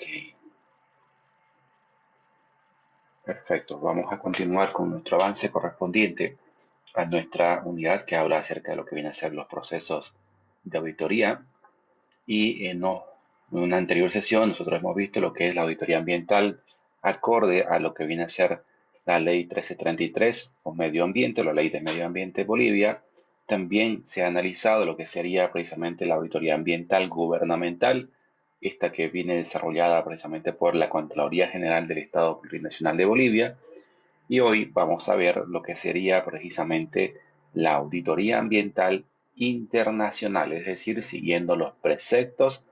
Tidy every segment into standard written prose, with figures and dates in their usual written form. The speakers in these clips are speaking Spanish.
Ok, perfecto. Vamos a continuar con nuestro avance correspondiente a nuestra unidad que habla acerca de lo que viene a ser los procesos de auditoría. Y en una anterior sesión nosotros hemos visto lo que es la auditoría ambiental acorde a lo que viene a ser la ley 1333 o medio ambiente, la ley de medio ambiente de Bolivia. También se ha analizado lo que sería precisamente la auditoría ambiental gubernamental, esta que viene desarrollada precisamente por la Contraloría General del Estado Plurinacional de Bolivia. Y hoy vamos a ver lo que sería precisamente la auditoría ambiental internacional, es decir, siguiendo los preceptos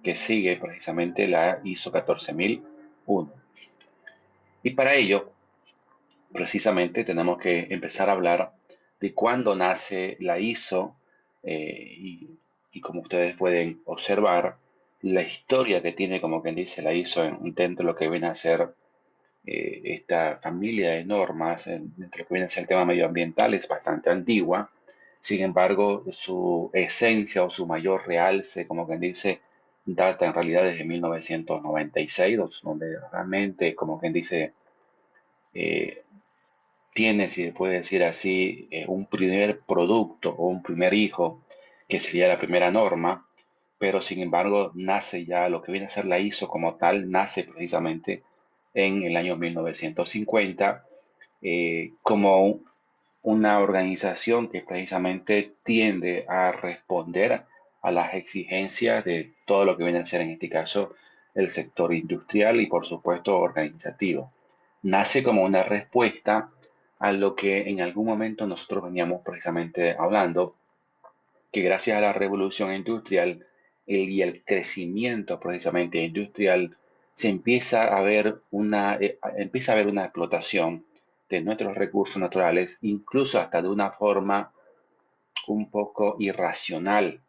que sigue precisamente la ISO 14001. Y para ello, precisamente, tenemos que empezar a hablar de cuándo nace la ISO y como ustedes pueden observar, la historia que tiene, como quien dice, la ISO dentro de lo que viene a ser esta familia de normas, dentro de lo que viene a ser el tema medioambiental, es bastante antigua. Sin embargo, su esencia o su mayor realce, como quien dice, data en realidad desde 1996, donde realmente, como quien dice, eh, tiene, si se puede decir así, un primer producto o un primer hijo, que sería la primera norma, pero sin embargo nace ya lo que viene a ser la ISO como tal, nace precisamente en el año 1950 como una organización que precisamente tiende a responder a las exigencias de todo lo que viene a ser en este caso el sector industrial y por supuesto organizativo. Nace como una respuesta a lo que en algún momento nosotros veníamos precisamente hablando, que gracias a la revolución industrial y el crecimiento precisamente industrial, se empieza a ver una explotación de nuestros recursos naturales, incluso hasta de una forma un poco irracional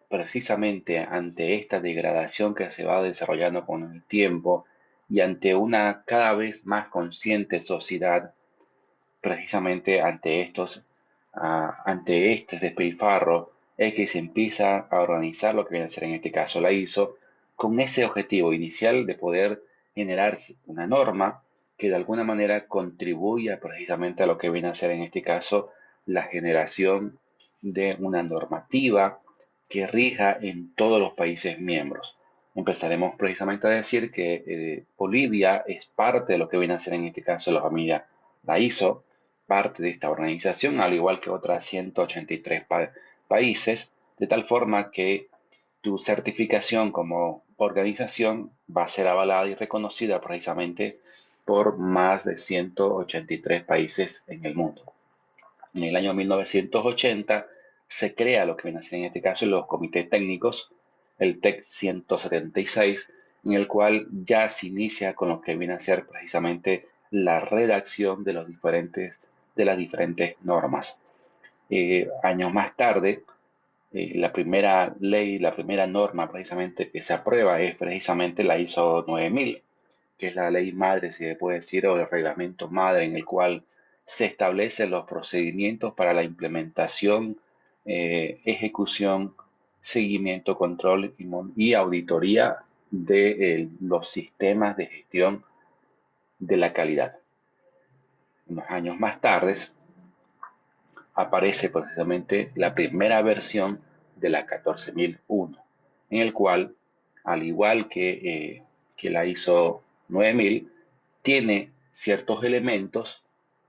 precisamente ante esta degradación que se va desarrollando con el tiempo y ante una cada vez más consciente sociedad, precisamente ante este despilfarro, es que se empieza a organizar lo que viene a ser en este caso la ISO, con ese objetivo inicial de poder generar una norma que de alguna manera contribuya precisamente a lo que viene a ser en este caso la generación de una normativa que rija en todos los países miembros. Empezaremos precisamente a decir que Bolivia es parte de lo que viene a ser en este caso la familia, la ISO, parte de esta organización, al igual que otras 183 países, de tal forma que tu certificación como organización va a ser avalada y reconocida precisamente por más de 183 países en el mundo. En el año 1980 se crea lo que viene a ser en este caso los comités técnicos, el TEC 176, en el cual ya se inicia con lo que viene a ser precisamente la redacción de las diferentes normas. Años más tarde, la primera ley, la primera norma precisamente que se aprueba es precisamente la ISO 9000, que es la ley madre, si se puede decir, o el reglamento madre en el cual se establecen los procedimientos para la implementación, ejecución, seguimiento, control y auditoría de los sistemas de gestión de la calidad. Unos años más tarde aparece precisamente la primera versión de la 14001, en el cual, al igual que la ISO 9000, tiene ciertos elementos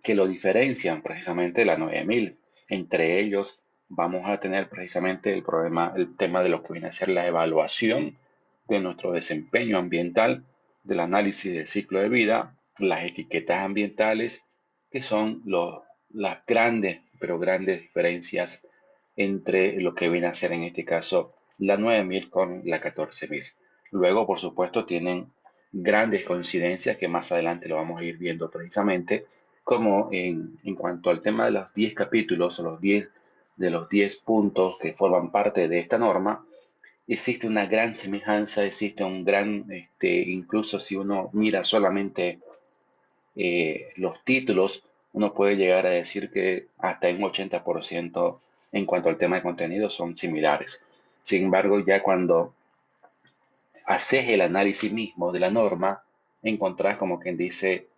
que lo diferencian precisamente de la 9000. Entre ellos, vamos a tener precisamente el tema de lo que viene a ser la evaluación de nuestro desempeño ambiental, del análisis del ciclo de vida, las etiquetas ambientales, que son las grandes, pero grandes diferencias entre lo que viene a ser en este caso la 9000 con la 14000. Luego, por supuesto, tienen grandes coincidencias que más adelante lo vamos a ir viendo precisamente, como en cuanto al tema de los 10 capítulos o de los 10 puntos que forman parte de esta norma, existe una gran semejanza, existe un gran, incluso si uno mira solamente los títulos, uno puede llegar a decir que hasta en un 80% en cuanto al tema de contenido son similares. Sin embargo, ya cuando haces el análisis mismo de la norma, encontrás, como quien dice,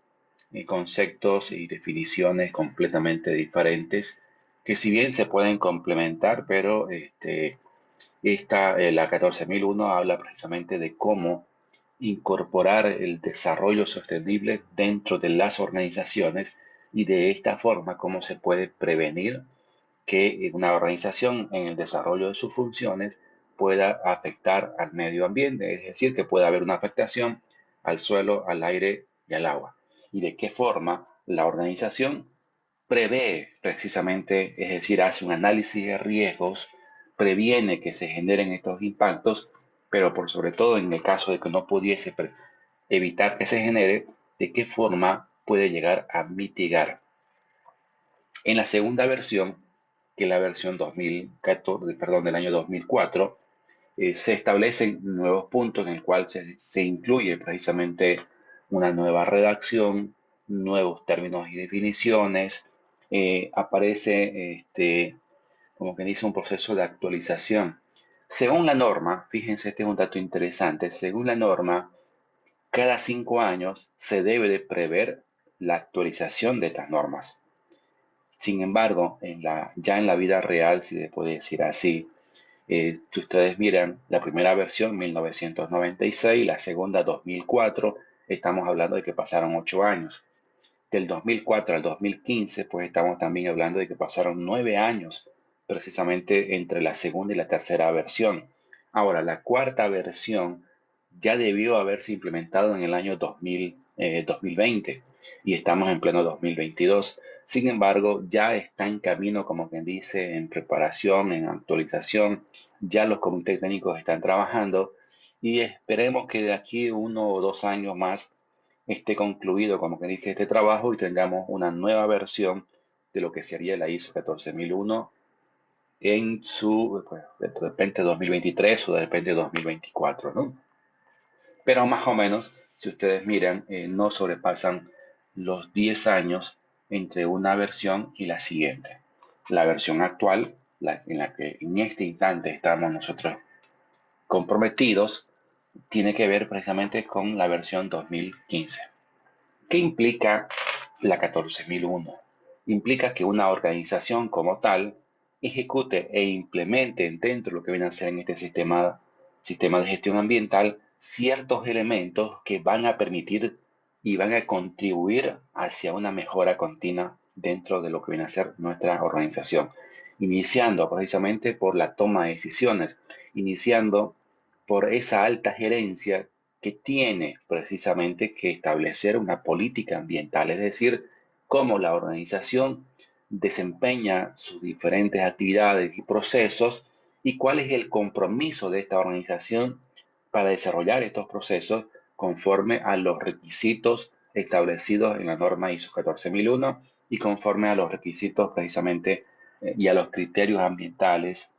conceptos y definiciones completamente diferentes que si bien se pueden complementar, pero la 14.001 habla precisamente de cómo incorporar el desarrollo sostenible dentro de las organizaciones y de esta forma cómo se puede prevenir que una organización en el desarrollo de sus funciones pueda afectar al medio ambiente, es decir, que pueda haber una afectación al suelo, al aire y al agua. Y de qué forma la organización prevé precisamente, es decir, hace un análisis de riesgos, previene que se generen estos impactos, pero por sobre todo en el caso de que no pudiese evitar que se genere, de qué forma puede llegar a mitigar. En la segunda versión, que es la versión 2014, perdón, del año 2004, se establecen nuevos puntos en el cual se incluye precisamente una nueva redacción, nuevos términos y definiciones, aparece, como que dice, un proceso de actualización. Según la norma, fíjense, este es un dato interesante, según la norma, cada 5 años se debe de prever la actualización de estas normas. Sin embargo, ya en la vida real, si se puede decir así, si ustedes miran la primera versión 1996, la segunda 2004, estamos hablando de que pasaron 8 años. Del 2004 al 2015, pues estamos también hablando de que pasaron 9 años precisamente entre la segunda y la tercera versión. Ahora, la cuarta versión ya debió haberse implementado en el año 2020 y estamos en pleno 2022. Sin embargo, ya está en camino, como quien dice, en preparación, en actualización. Ya los comités técnicos están trabajando y esperemos que de aquí 1 o 2 años más esté concluido, como que dice, este trabajo y tengamos una nueva versión de lo que sería la ISO 14001 en su, pues, de repente 2023 o de repente 2024, ¿no? Pero más o menos, si ustedes miran, no sobrepasan los 10 años entre una versión y la siguiente. La versión actual, en la que en este instante estamos nosotros comprometidos, tiene que ver precisamente con la versión 2015. ¿Qué implica la 14001? Implica que una organización como tal ejecute e implemente dentro de lo que viene a ser en este sistema de gestión ambiental ciertos elementos que van a permitir y van a contribuir hacia una mejora continua dentro de lo que viene a ser nuestra organización, iniciando precisamente por la toma de decisiones, iniciando por esa alta gerencia que tiene precisamente que establecer una política ambiental, es decir, cómo la organización desempeña sus diferentes actividades y procesos y cuál es el compromiso de esta organización para desarrollar estos procesos conforme a los requisitos establecidos en la norma ISO 14001 y conforme a los requisitos precisamente y a los criterios ambientales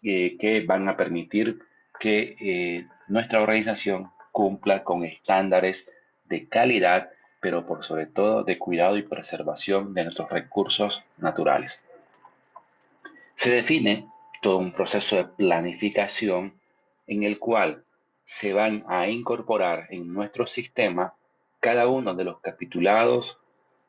que van a permitir que nuestra organización cumpla con estándares de calidad, pero por sobre todo de cuidado y preservación de nuestros recursos naturales. Se define todo un proceso de planificación en el cual se van a incorporar en nuestro sistema cada uno de los capitulados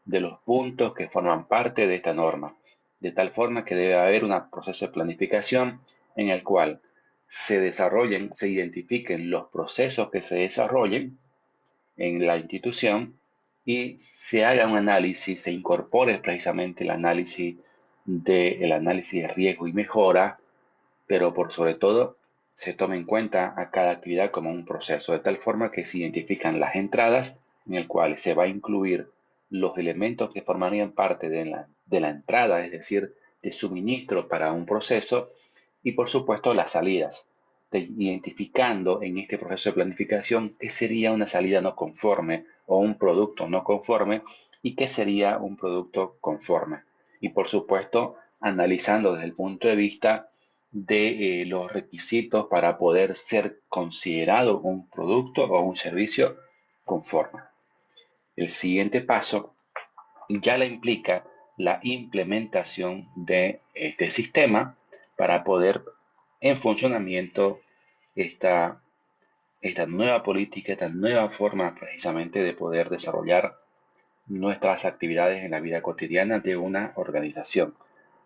de los puntos que forman parte de esta norma, de tal forma que debe haber un proceso de planificación en el cual se desarrollen, se identifiquen los procesos que se desarrollen en la institución y se haga un análisis, se incorpore precisamente el análisis de riesgo y mejora, pero por sobre todo se tome en cuenta a cada actividad como un proceso, de tal forma que se identifican las entradas en el cual se va a incluir los elementos que formarían parte de la entrada, es decir, de suministro para un proceso, y por supuesto las salidas, identificando en este proceso de planificación qué sería una salida no conforme o un producto no conforme y qué sería un producto conforme. Y por supuesto, analizando desde el punto de vista de los requisitos para poder ser considerado un producto o un servicio conforme. El siguiente paso ya la implica la implementación de este sistema para poder en funcionamiento esta, esta nueva política, esta nueva forma precisamente de poder desarrollar nuestras actividades en la vida cotidiana de una organización.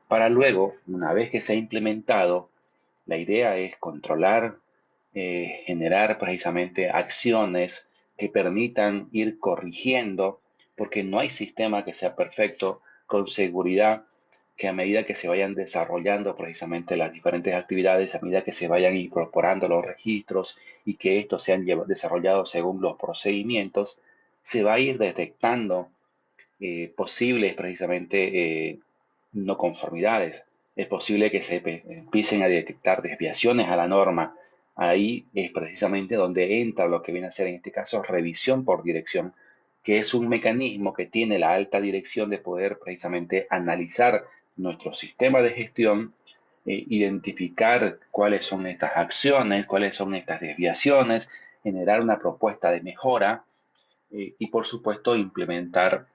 Para luego, una vez que se ha implementado, la idea es controlar, generar precisamente acciones que permitan ir corrigiendo, porque no hay sistema que sea perfecto, con seguridad que a medida que se vayan desarrollando precisamente las diferentes actividades, a medida que se vayan incorporando los registros y que estos sean desarrollados según los procedimientos, se va a ir detectando posibles precisamente no conformidades. Es posible que se empiecen a detectar desviaciones a la norma. Ahí es precisamente donde entra lo que viene a ser en este caso revisión por dirección, que es un mecanismo que tiene la alta dirección de poder precisamente analizar nuestro sistema de gestión, identificar cuáles son estas acciones, cuáles son estas desviaciones, generar una propuesta de mejora y por supuesto implementar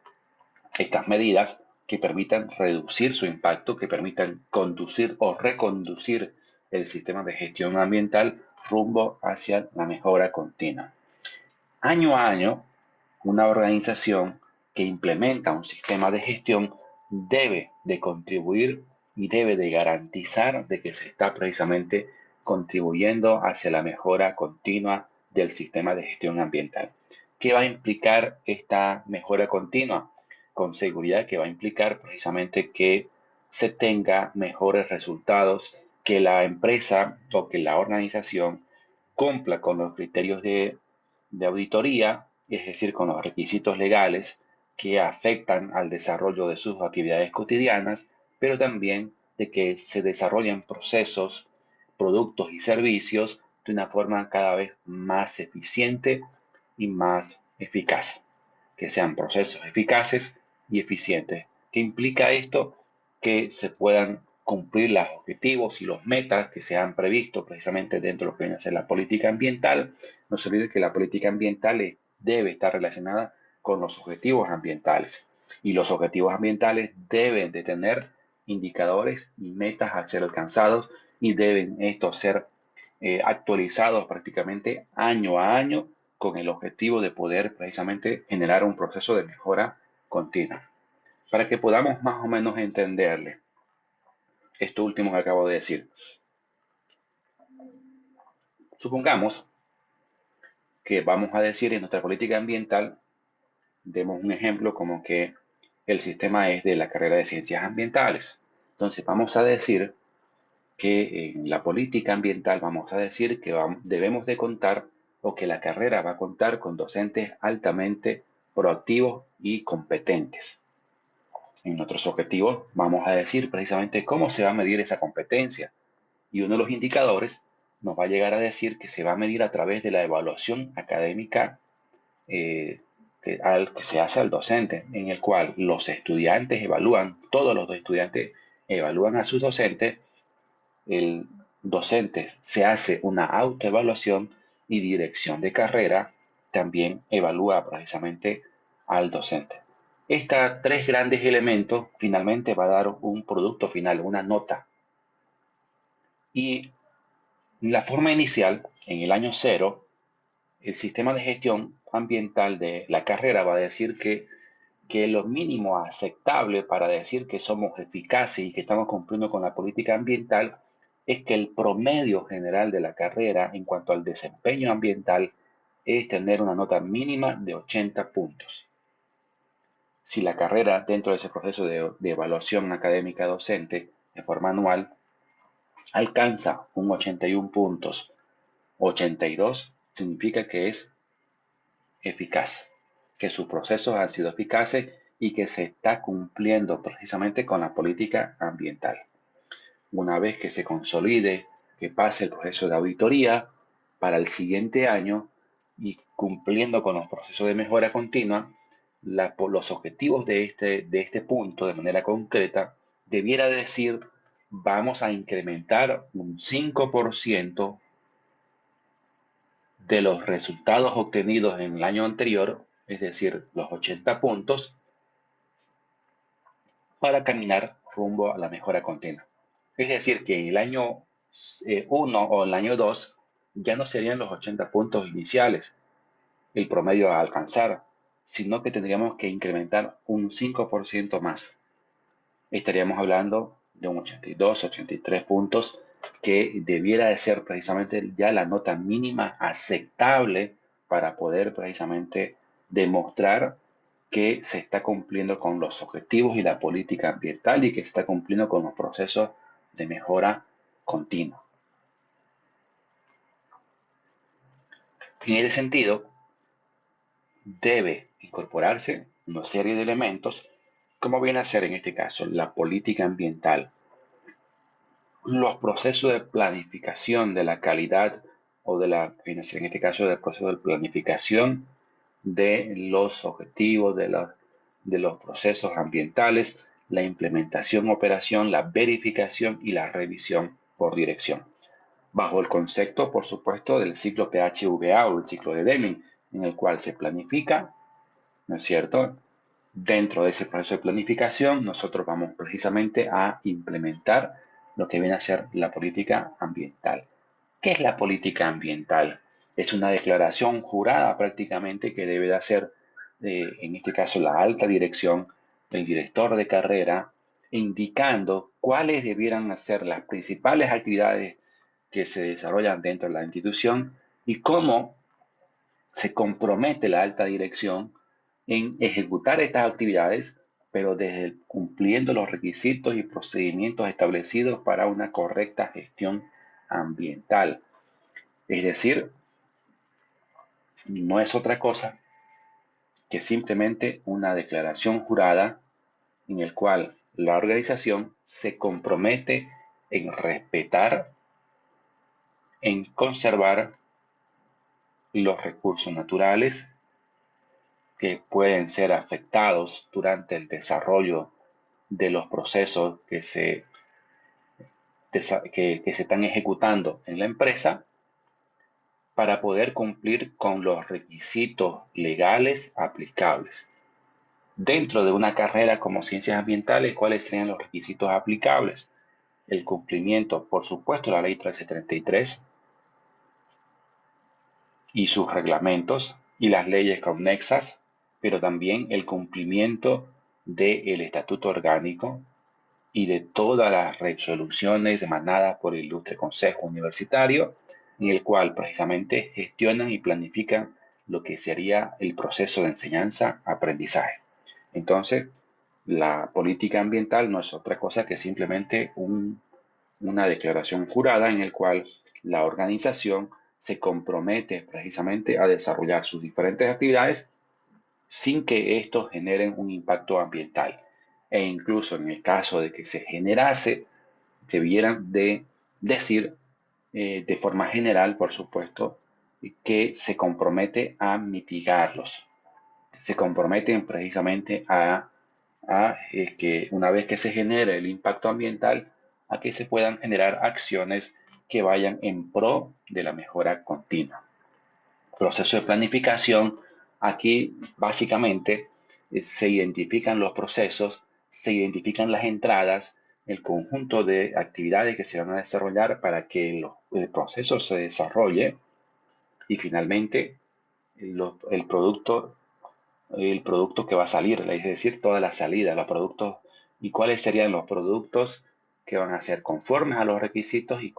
estas medidas que permitan reducir su impacto, que permitan conducir o reconducir el sistema de gestión ambiental rumbo hacia la mejora continua. Año a año, una organización que implementa un sistema de gestión debe de contribuir y debe de garantizar de que se está precisamente contribuyendo hacia la mejora continua del sistema de gestión ambiental. ¿Qué va a implicar esta mejora continua? Con seguridad que va a implicar precisamente que se tenga mejores resultados, que la empresa o que la organización cumpla con los criterios de auditoría, es decir, con los requisitos legales que afectan al desarrollo de sus actividades cotidianas, pero también de que se desarrollen procesos, productos y servicios de una forma cada vez más eficiente y más eficaz, que sean procesos eficaces y eficientes. ¿Qué implica esto? Que se puedan cumplir los objetivos y los metas que se han previsto precisamente dentro de lo que viene a ser la política ambiental. No se olvide que la política ambiental debe estar relacionada con los objetivos ambientales y los objetivos ambientales deben de tener indicadores y metas a ser alcanzados y deben estos ser actualizados prácticamente año a año con el objetivo de poder precisamente generar un proceso de mejora continua. Para que podamos más o menos entenderle esto último que acabo de decir. Supongamos que vamos a decir en nuestra política ambiental, demos un ejemplo como que el sistema es de la carrera de ciencias ambientales. Entonces vamos a decir que en la política ambiental vamos a decir que debemos de contar o que la carrera va a contar con docentes altamente proactivos y competentes. En nuestros objetivos vamos a decir precisamente cómo se va a medir esa competencia y uno de los indicadores nos va a llegar a decir que se va a medir a través de la evaluación académica que se hace al docente, en el cual los estudiantes evalúan, todos los estudiantes evalúan a sus docentes, el docente se hace una autoevaluación y dirección de carrera también evalúa precisamente al docente. Estos tres grandes elementos finalmente va a dar un producto final, una nota. Y la forma inicial, en el año cero, el sistema de gestión ambiental de la carrera va a decir que lo mínimo aceptable para decir que somos eficaces y que estamos cumpliendo con la política ambiental es que el promedio general de la carrera en cuanto al desempeño ambiental es tener una nota mínima de 80 puntos. Si la carrera dentro de ese proceso de evaluación académica docente de forma anual alcanza un 81 puntos, 82 significa que es eficaz, que sus procesos han sido eficaces y que se está cumpliendo precisamente con la política ambiental. Una vez que se consolide, que pase el proceso de auditoría para el siguiente año y cumpliendo con los procesos de mejora continua, los objetivos de este punto de manera concreta debiera decir vamos a incrementar un 5% de los resultados obtenidos en el año anterior, es decir, los 80 puntos, para caminar rumbo a la mejora continua. Es decir, que en el año 1 o el año 2 ya no serían los 80 puntos iniciales el promedio a alcanzar, sino que tendríamos que incrementar un 5% más. Estaríamos hablando de un 82, 83 puntos, que debiera de ser precisamente ya la nota mínima aceptable para poder precisamente demostrar que se está cumpliendo con los objetivos y la política ambiental y que se está cumpliendo con los procesos de mejora continua. En ese sentido, debe incorporarse una serie de elementos, como viene a ser en este caso la política ambiental, los procesos de planificación de la calidad o de la, en este caso, del proceso de planificación de los objetivos, de los procesos ambientales, la implementación, operación, la verificación y la revisión por dirección. Bajo el concepto, por supuesto, del ciclo PHVA o el ciclo de Deming, en el cual se planifica, ¿no es cierto? Dentro de ese proceso de planificación, nosotros vamos precisamente a implementar lo que viene a ser la política ambiental. ¿Qué es la política ambiental? Es una declaración jurada prácticamente que debe de hacer, en este caso, la alta dirección, el director de carrera, indicando cuáles debieran ser las principales actividades que se desarrollan dentro de la institución y cómo se compromete la alta dirección en ejecutar estas actividades, pero desde cumpliendo los requisitos y procedimientos establecidos para una correcta gestión ambiental. Es decir, no es otra cosa que simplemente una declaración jurada en el cual la organización se compromete en respetar, en conservar los recursos naturales que pueden ser afectados durante el desarrollo de los procesos que se están ejecutando en la empresa para poder cumplir con los requisitos legales aplicables. Dentro de una carrera como ciencias ambientales, ¿cuáles serían los requisitos aplicables? El cumplimiento, por supuesto, de la ley 1333 y sus reglamentos y las leyes conexas, pero también el cumplimiento del estatuto orgánico y de todas las resoluciones emanadas por el Ilustre Consejo Universitario, en el cual precisamente gestionan y planifican lo que sería el proceso de enseñanza-aprendizaje. Entonces, la política ambiental no es otra cosa que simplemente una declaración jurada en el cual la organización se compromete precisamente a desarrollar sus diferentes actividades sin que estos generen un impacto ambiental. E incluso en el caso de que se generase, debieran de decir de forma general, por supuesto, que se compromete a mitigarlos. Se comprometen precisamente a que una vez que se genere el impacto ambiental, a que se puedan generar acciones que vayan en pro de la mejora continua. Proceso de planificación, aquí básicamente se identifican los procesos, se identifican las entradas, el conjunto de actividades que se van a desarrollar para que el proceso se desarrolle y finalmente el producto que va a salir, es decir, toda la salida, los productos y cuáles serían los productos que van a ser conformes a los requisitos y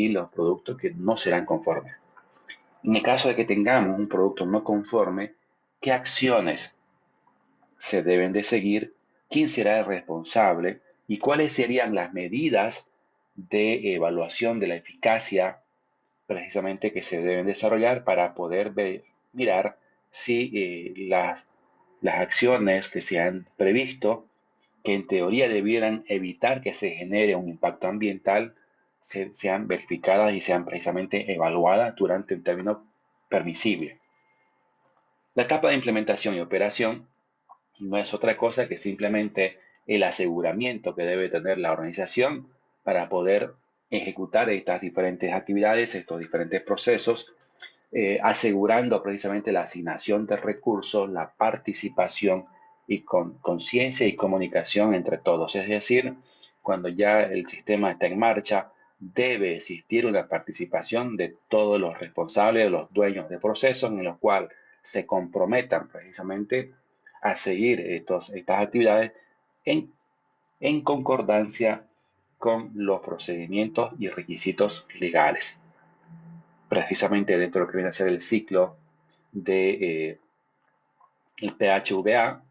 los productos que no serán conformes. En el caso de que tengamos un producto no conforme, ¿qué acciones se deben de seguir? ¿Quién será el responsable? ¿Y cuáles serían las medidas de evaluación de la eficacia precisamente que se deben desarrollar para poder mirar si las acciones que se han previsto, que en teoría debieran evitar que se genere un impacto ambiental, sean verificadas y sean precisamente evaluadas durante un término permisible? La etapa de implementación y operación no es otra cosa que simplemente el aseguramiento que debe tener la organización para poder ejecutar estas diferentes actividades, estos diferentes procesos, asegurando precisamente la asignación de recursos, la participación y con conciencia y comunicación entre todos. Es decir, cuando ya el sistema está en marcha, debe existir una participación de todos los responsables, de los dueños de procesos, en los cuales se comprometan precisamente a seguir estas actividades en, en concordancia con los procedimientos y requisitos legales. Precisamente dentro de lo que viene a ser el ciclo de el PHVA,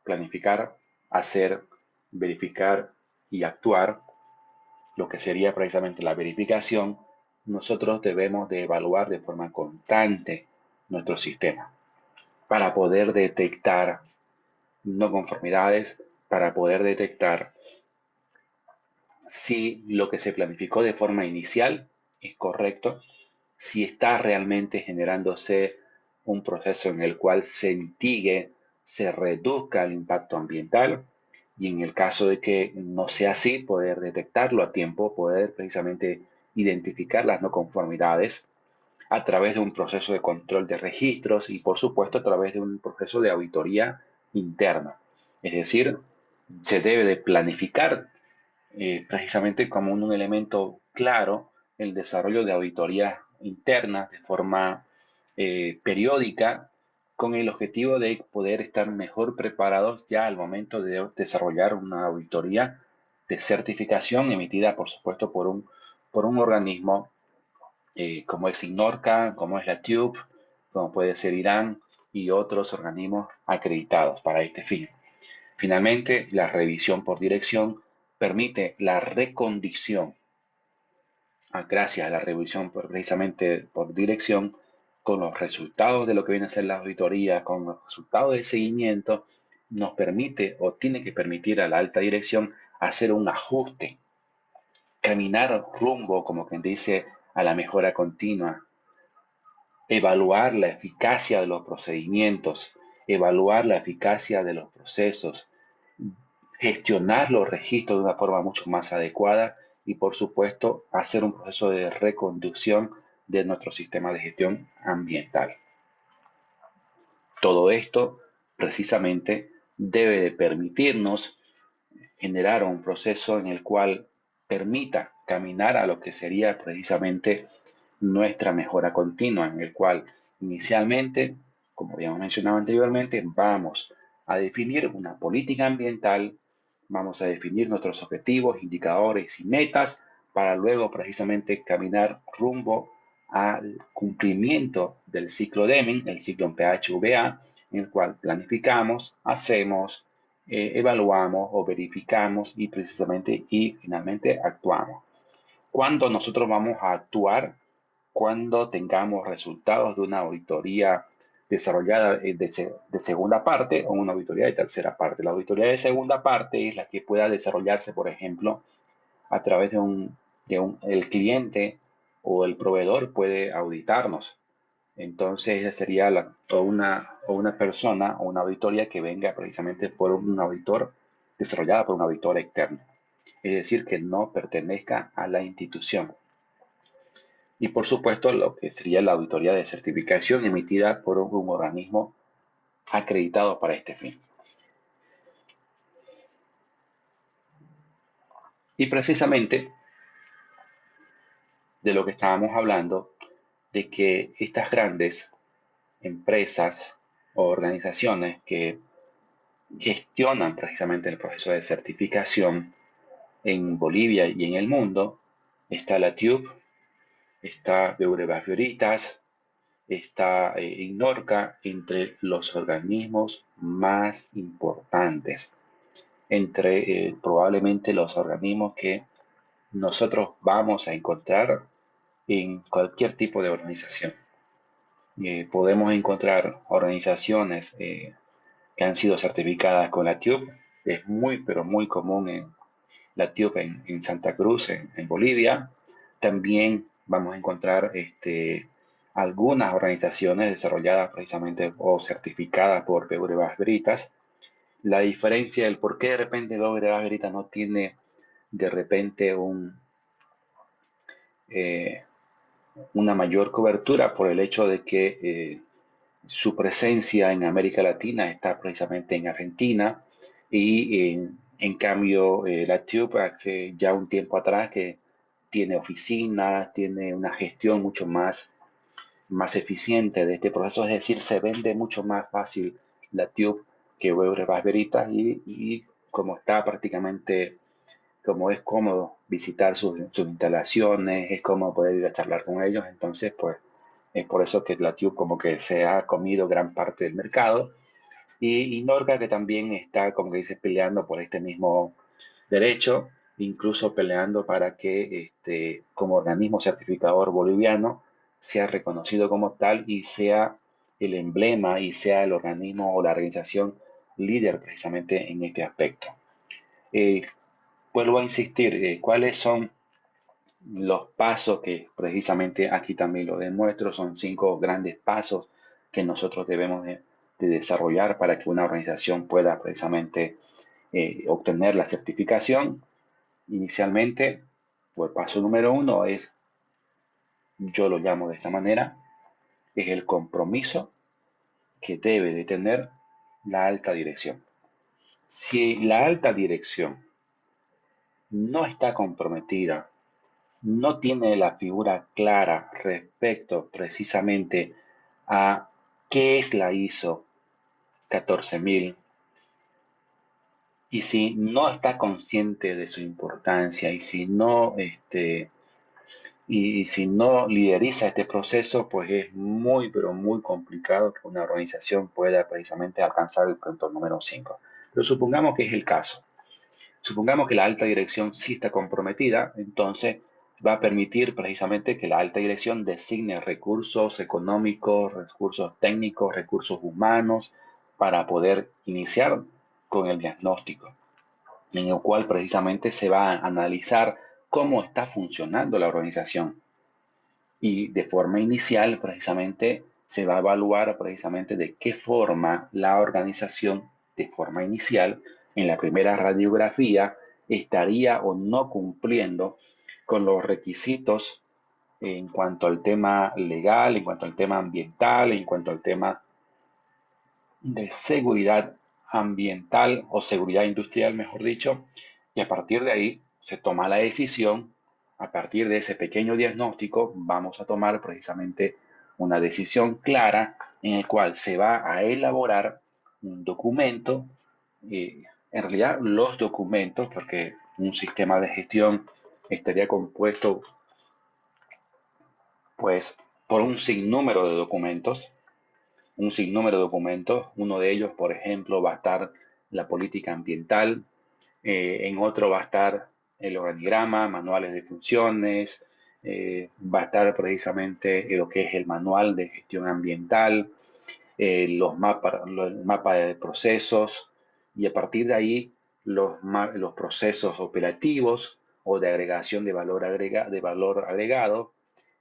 planificar, hacer, verificar y actuar, lo que sería precisamente la verificación, nosotros debemos de evaluar de forma constante nuestro sistema para poder detectar no conformidades, para poder detectar si lo que se planificó de forma inicial es correcto, si está realmente generándose un proceso en el cual se mitigue, se reduzca el impacto ambiental y en el caso de que no sea así, poder detectarlo a tiempo, poder precisamente identificar las no conformidades a través de un proceso de control de registros y por supuesto a través de un proceso de auditoría interna. Es decir, se debe de planificar precisamente como un elemento claro el desarrollo de auditorías internas de forma periódica con el objetivo de poder estar mejor preparados ya al momento de desarrollar una auditoría de certificación emitida, por supuesto, por un organismo como es INORCA, como es la TÜV, como puede ser Irán y otros organismos acreditados para este fin. Finalmente, la revisión por dirección permite la recondición, gracias a la revisión precisamente por dirección, con los resultados de lo que viene a ser la auditoría, con los resultados de seguimiento, nos permite o tiene que permitir a la alta dirección hacer un ajuste, caminar rumbo, como quien dice, a la mejora continua, evaluar la eficacia de los procedimientos, evaluar la eficacia de los procesos, gestionar los registros de una forma mucho más adecuada y, por supuesto, hacer un proceso de reconducción de nuestro sistema de gestión ambiental. Todo esto, precisamente, debe de permitirnos generar un proceso en el cual permita caminar a lo que sería precisamente nuestra mejora continua, en el cual inicialmente, como habíamos mencionado anteriormente, vamos a definir una política ambiental, vamos a definir nuestros objetivos, indicadores y metas para luego precisamente caminar rumbo al cumplimiento del ciclo Deming, el ciclo en PHVA, en el cual planificamos, hacemos, evaluamos o verificamos y precisamente y finalmente actuamos. ¿Cuándo nosotros vamos a actuar? Cuando tengamos resultados de una auditoría desarrollada de segunda parte o una auditoría de tercera parte. La auditoría de segunda parte es la que pueda desarrollarse, por ejemplo, a través el cliente o el proveedor puede auditarnos. Entonces, esa sería o una persona o una auditoría que venga precisamente por un auditor, desarrollada por un auditor externo. Es decir, que no pertenezca a la institución. Y por supuesto, lo que sería la auditoría de certificación emitida por un organismo acreditado para este fin. Y precisamente de lo que estábamos hablando, de que estas grandes empresas o organizaciones que gestionan precisamente el proceso de certificación en Bolivia y en el mundo, está la TÜV, está Beurebas Fioritas, está INORCA, entre los organismos más importantes, entre probablemente los organismos que nosotros vamos a encontrar en cualquier tipo de organización. Podemos encontrar organizaciones que han sido certificadas con la TÜV. Es muy, pero muy común en la TÜV en Santa Cruz, en Bolivia. También vamos a encontrar algunas organizaciones desarrolladas precisamente o certificadas por Beurebas Veritas. La diferencia, el por qué de repente Beurebas Veritas no tiene de repente eh, una mayor cobertura por el hecho de que su presencia en América Latina está precisamente en Argentina y en cambio la TÜV hace ya un tiempo atrás que tiene oficinas, tiene una gestión mucho más eficiente de este proceso, es decir, se vende mucho más fácil la Tube que Weber Veritas y como está prácticamente, como es cómodo visitar sus instalaciones, es cómodo poder ir a charlar con ellos, entonces pues es por eso que la Tube como que se ha comido gran parte del mercado y Norca que también está, como que dice, peleando por este mismo derecho, incluso peleando para que como organismo certificador boliviano sea reconocido como tal y sea el emblema y sea el organismo o la organización líder precisamente en este aspecto. Eh, Vuelvo a insistir, ¿cuáles son los pasos que precisamente aquí también lo demuestro? Son 5 grandes pasos que nosotros debemos de desarrollar para que una organización pueda precisamente obtener la certificación. Inicialmente, pues paso número 1 es, yo lo llamo de esta manera, es el compromiso que debe de tener la alta dirección. Si la alta dirección no está comprometida, no tiene la figura clara respecto precisamente a qué es la ISO 14000, y si no está consciente de su importancia y si no y si no lideriza este proceso, pues es muy, pero muy complicado que una organización pueda precisamente alcanzar el punto número 5. Pero supongamos que es el caso. Supongamos que la alta dirección sí está comprometida, entonces va a permitir precisamente que la alta dirección designe recursos económicos, recursos técnicos, recursos humanos para poder iniciar con el diagnóstico, en el cual precisamente se va a analizar cómo está funcionando la organización y de forma inicial precisamente se va a evaluar precisamente de qué forma la organización de forma inicial en la primera radiografía estaría o no cumpliendo con los requisitos en cuanto al tema legal, en cuanto al tema ambiental, en cuanto al tema de seguridad ambiental o seguridad industrial, mejor dicho, y a partir de ahí se toma la decisión. A partir de ese pequeño diagnóstico vamos a tomar precisamente una decisión clara en el cual se va a elaborar un documento, en realidad los documentos, porque un sistema de gestión estaría compuesto pues por un sinnúmero de documentos. Uno de ellos, por ejemplo, va a estar la política ambiental, en otro va a estar el organigrama, manuales de funciones, va a estar precisamente lo que es el manual de gestión ambiental, los mapas de procesos y a partir de ahí los procesos operativos o de agregación de valor agregado.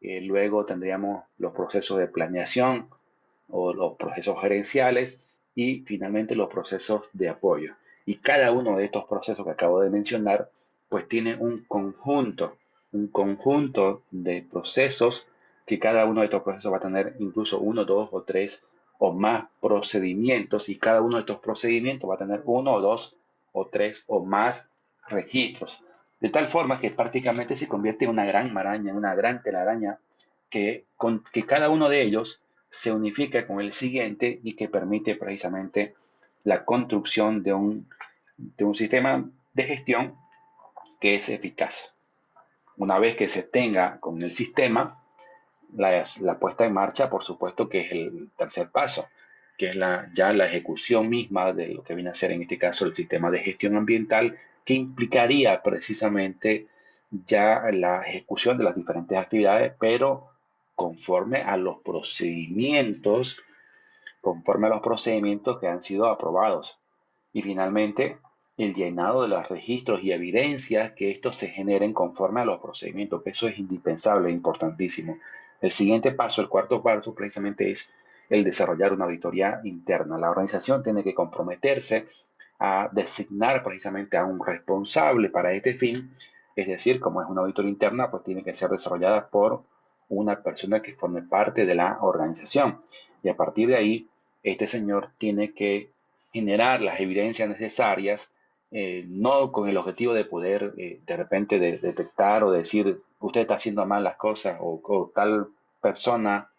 Luego tendríamos los procesos de planeación o los procesos gerenciales y finalmente los procesos de apoyo. Y cada uno de estos procesos que acabo de mencionar, pues tiene un conjunto de procesos que cada uno de estos procesos va a tener incluso uno, dos o tres o más procedimientos y cada uno de estos procedimientos va a tener uno o dos o tres o más registros. De tal forma que prácticamente se convierte en una gran maraña, en una gran telaraña que cada uno de ellos se unifica con el siguiente y que permite precisamente la construcción de un sistema de gestión que es eficaz. Una vez que se tenga con el sistema, la puesta en marcha, por supuesto que es el tercer paso, que es ya la ejecución misma de lo que viene a ser en este caso el sistema de gestión ambiental, que implicaría precisamente ya la ejecución de las diferentes actividades, pero conforme a los procedimientos, conforme a los procedimientos que han sido aprobados. Y finalmente, el llenado de los registros y evidencias que estos se generen conforme a los procedimientos, que eso es indispensable, importantísimo. El siguiente paso, el cuarto paso, precisamente es el desarrollar una auditoría interna. La organización tiene que comprometerse a designar precisamente a un responsable para este fin, es decir, como es una auditoría interna, pues tiene que ser desarrollada por una persona que forme parte de la organización. Y a partir de ahí, este señor tiene que generar las evidencias necesarias, no con el objetivo de poder de repente detectar o decir usted está haciendo mal las cosas o tal persona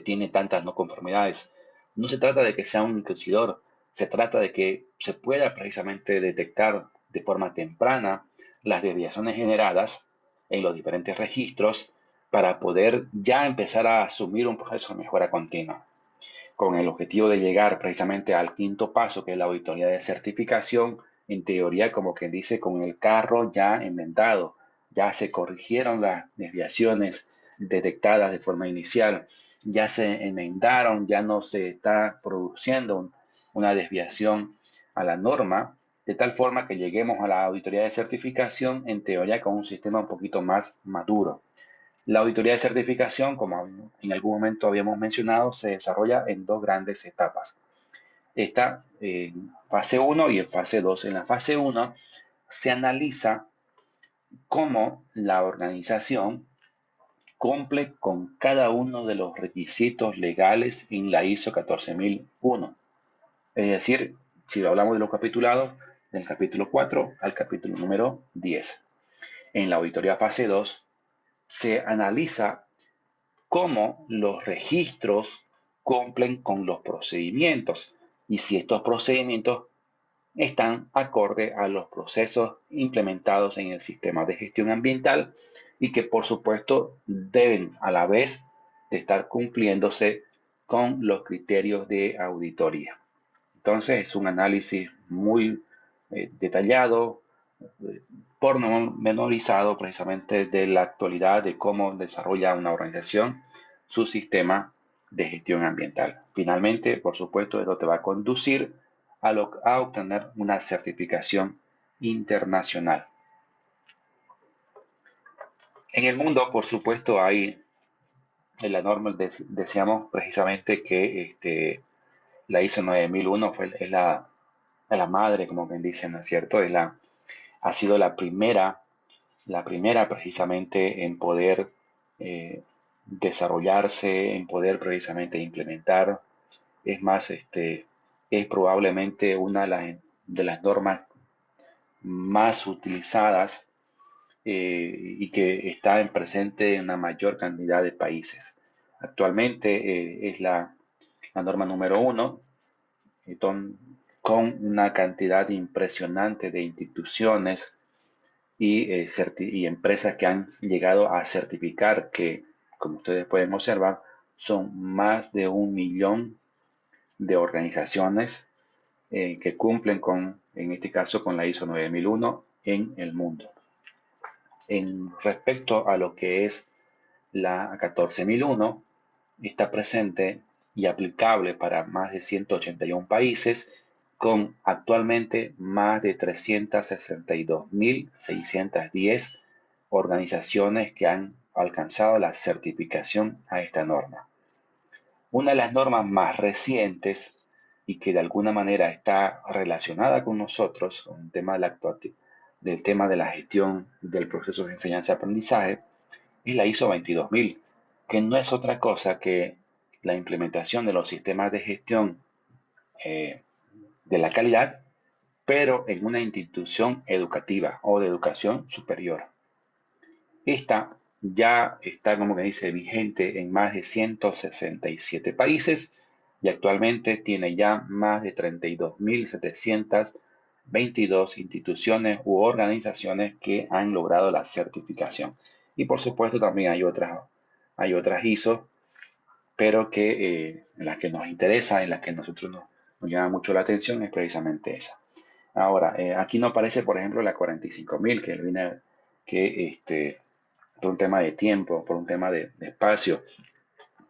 tiene tantas no conformidades. No se trata de que sea un inquisidor, se trata de que se pueda precisamente detectar de forma temprana las desviaciones generadas en los diferentes registros para poder ya empezar a asumir un proceso de mejora continua, con el objetivo de llegar precisamente al quinto paso, que es la auditoría de certificación, en teoría, como quien dice, con el carro ya enmendado, ya se corrigieron las desviaciones detectadas de forma inicial, ya se enmendaron, ya no se está produciendo una desviación a la norma, de tal forma que lleguemos a la auditoría de certificación, en teoría, con un sistema un poquito más maduro. La auditoría de certificación, como en algún momento habíamos mencionado, se desarrolla en dos grandes etapas. Está en fase 1 y en fase 2. En la fase 1 se analiza cómo la organización cumple con cada uno de los requisitos legales en la ISO 14001. Es decir, si hablamos de los capitulados, del capítulo 4 al capítulo número 10. En la auditoría fase 2 se analiza cómo los registros cumplen con los procedimientos y si estos procedimientos están acorde a los procesos implementados en el sistema de gestión ambiental y que por supuesto deben a la vez de estar cumpliéndose con los criterios de auditoría. Entonces es un análisis muy detallado, pormenorizado precisamente de la actualidad de cómo desarrolla una organización su sistema de gestión ambiental. Finalmente, por supuesto, esto te va a conducir a obtener una certificación internacional. En el mundo, por supuesto, hay en la norma, deseamos precisamente que la ISO 9001 es la madre, como bien dicen, ¿no es cierto? Ha sido la primera precisamente en poder desarrollarse, en poder precisamente implementar. Es más, es probablemente una de las normas más utilizadas y que está en presente en una mayor cantidad de países. Actualmente es la norma número uno, eh, con una cantidad impresionante de instituciones y empresas que han llegado a certificar que, como ustedes pueden observar, son más de 1 millón de organizaciones que cumplen en este caso, con la ISO 9001 en el mundo. En respecto a lo que es la 14001, está presente y aplicable para más de 181 países, con actualmente más de 362.610 organizaciones que han alcanzado la certificación a esta norma. Una de las normas más recientes y que de alguna manera está relacionada con nosotros, con el tema del tema de la gestión del proceso de enseñanza-aprendizaje, es la ISO 22000, que no es otra cosa que la implementación de los sistemas de gestión de la calidad, pero en una institución educativa o de educación superior. Esta ya está, como que dice, vigente en más de 167 países y actualmente tiene ya más de 32.722 instituciones u organizaciones que han logrado la certificación. Y por supuesto también hay otras ISO, pero que en las que nos interesa, en las que nos llama mucho la atención es precisamente esa. Ahora, aquí no aparece, por ejemplo, la 45.000, que por un tema de tiempo, por un tema de espacio,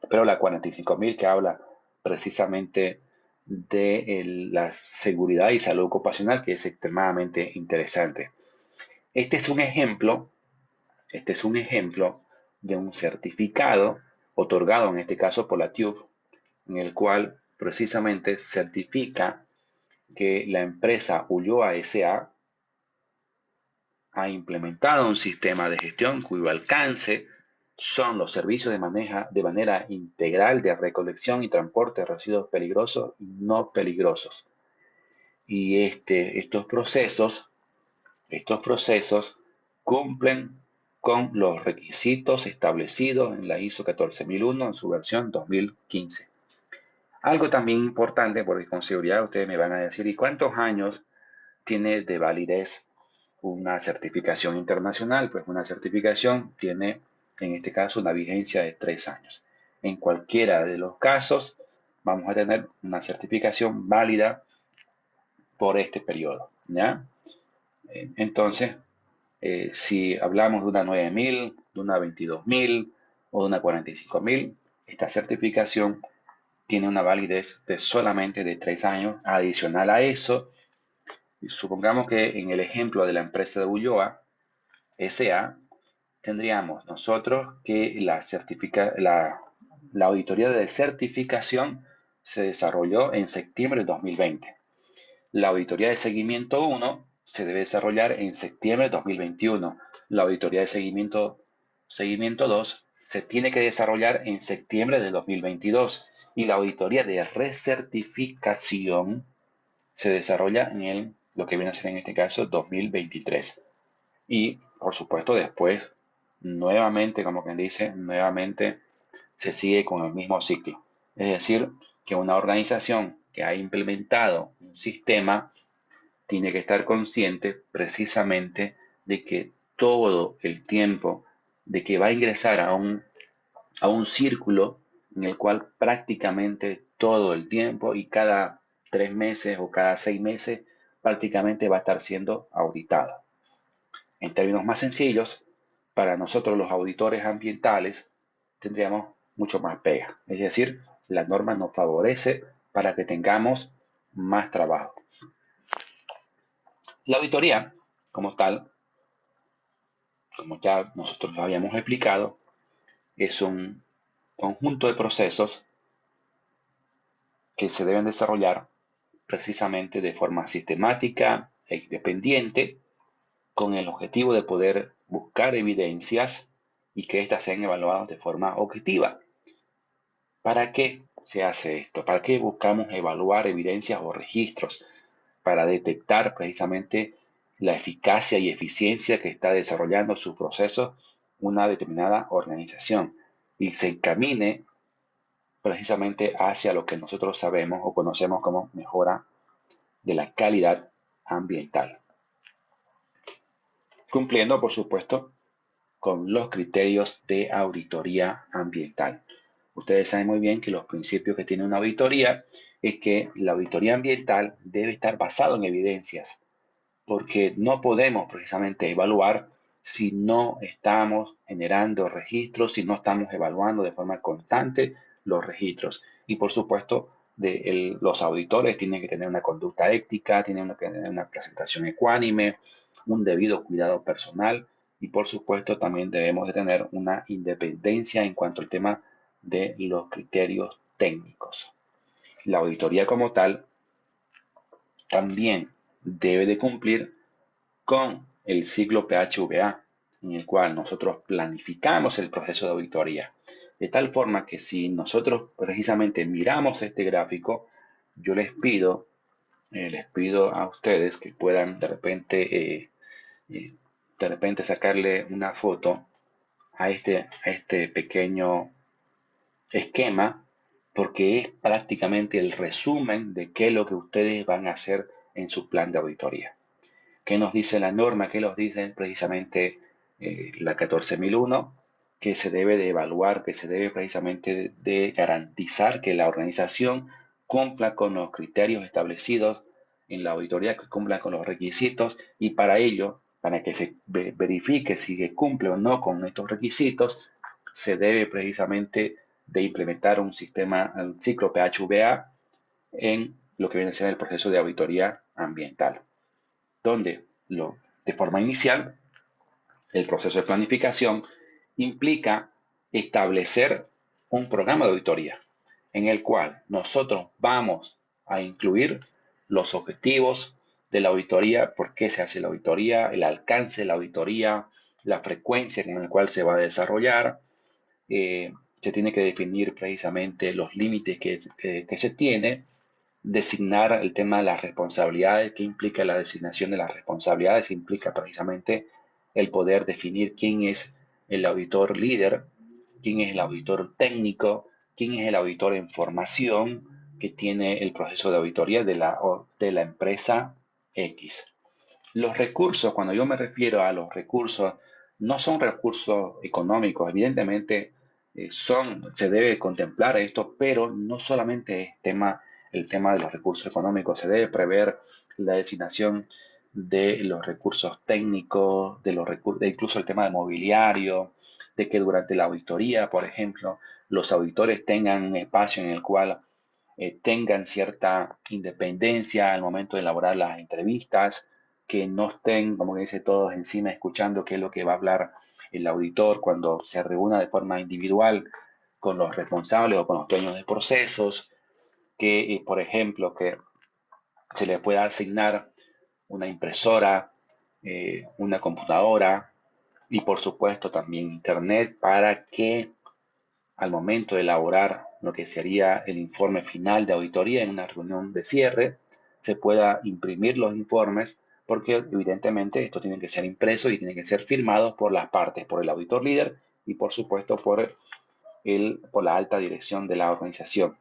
pero la 45.000 que habla precisamente de la seguridad y salud ocupacional, que es extremadamente interesante. Este es un ejemplo, este es un ejemplo de un certificado otorgado en este caso por la TÜV, en el cual precisamente certifica que la empresa Ulloa S.A. ha implementado un sistema de gestión cuyo alcance son los servicios de manera integral de recolección y transporte de residuos peligrosos y no peligrosos. Y estos procesos cumplen con los requisitos establecidos en la ISO 14001 en su versión 2015. Algo también importante, porque con seguridad ustedes me van a decir, ¿y cuántos años tiene de validez una certificación internacional? Pues una certificación tiene, en este caso, una vigencia de 3 años. En cualquiera de los casos, vamos a tener una certificación válida por este periodo, ¿ya? Entonces, si hablamos de una 9000, de una 22000 o de una 45000, esta certificación tiene una validez de solamente de 3 años. Adicional a eso, supongamos que en el ejemplo de la empresa de Ulloa S.A., tendríamos nosotros que la auditoría de certificación se desarrolló en septiembre de 2020. La auditoría de seguimiento 1 se debe desarrollar en septiembre de 2021. La auditoría de seguimiento 2 se tiene que desarrollar en septiembre de 2022. Y la auditoría de recertificación se desarrolla en lo que viene a ser en este caso 2023. Y por supuesto después, nuevamente, como quien dice, nuevamente se sigue con el mismo ciclo. Es decir, que una organización que ha implementado un sistema tiene que estar consciente precisamente de que todo el tiempo de que va a ingresar a un círculo en el cual prácticamente todo el tiempo y cada 3 meses o cada 6 meses prácticamente va a estar siendo auditado. En términos más sencillos, para nosotros los auditores ambientales tendríamos mucho más pega. Es decir, la norma nos favorece para que tengamos más trabajo. La auditoría, como tal, como ya nosotros lo habíamos explicado, es un conjunto de procesos que se deben desarrollar precisamente de forma sistemática e independiente, con el objetivo de poder buscar evidencias y que éstas sean evaluadas de forma objetiva. ¿Para qué se hace esto? ¿Para qué buscamos evaluar evidencias o registros? Para detectar precisamente la eficacia y eficiencia que está desarrollando sus procesos una determinada organización y se encamine precisamente hacia lo que nosotros sabemos o conocemos como mejora de la calidad ambiental. Cumpliendo, por supuesto, con los criterios de auditoría ambiental. Ustedes saben muy bien que los principios que tiene una auditoría es que la auditoría ambiental debe estar basada en evidencias, porque no podemos precisamente evaluar si no estamos generando registros, si no estamos evaluando de forma constante los registros. Y por supuesto, los auditores tienen que tener una conducta ética, tienen que tener una presentación ecuánime, un debido cuidado personal y por supuesto también debemos de tener una independencia en cuanto al tema de los criterios técnicos. La auditoría como tal también debe de cumplir con el ciclo PHVA, en el cual nosotros planificamos el proceso de auditoría. De tal forma que si nosotros precisamente miramos este gráfico, yo les pido a ustedes que puedan de repente sacarle una foto a este pequeño esquema, porque es prácticamente el resumen de qué es lo que ustedes van a hacer en su plan de auditoría. ¿Qué nos dice la norma? ¿Qué nos dice precisamente la 14001? Que se debe de evaluar, que se debe precisamente de garantizar que la organización cumpla con los criterios establecidos en la auditoría, que cumpla con los requisitos y para ello, para que se verifique si se cumple o no con estos requisitos, se debe precisamente de implementar un sistema, un ciclo PHVA en lo que viene a ser el proceso de auditoría ambiental, donde de forma inicial, el proceso de planificación implica establecer un programa de auditoría en el cual nosotros vamos a incluir los objetivos de la auditoría, por qué se hace la auditoría, el alcance de la auditoría, la frecuencia con la cual se va a desarrollar. Se tiene que definir precisamente los límites que se tiene, designar el tema de las responsabilidades, que implica la designación de las responsabilidades, implica precisamente el poder definir quién es el auditor líder, quién es el auditor técnico, quién es el auditor en formación que tiene el proceso de auditoría de la empresa X. Los recursos, cuando yo me refiero a los recursos, no son recursos económicos, evidentemente se debe contemplar esto, pero no solamente es el tema de los recursos económicos, se debe prever la designación de los recursos técnicos, incluso el tema de mobiliario, de que durante la auditoría, por ejemplo, los auditores tengan un espacio en el cual tengan cierta independencia al momento de elaborar las entrevistas, que no estén, como dice, todos encima escuchando qué es lo que va a hablar el auditor cuando se reúna de forma individual con los responsables o con los dueños de procesos, que, por ejemplo, que se le pueda asignar una impresora, una computadora y, por supuesto, también internet para que al momento de elaborar lo que sería el informe final de auditoría en una reunión de cierre, se pueda imprimir los informes, porque evidentemente esto tiene que ser impreso y tiene que ser firmado por las partes, por el auditor líder y por supuesto por la alta dirección de la organización.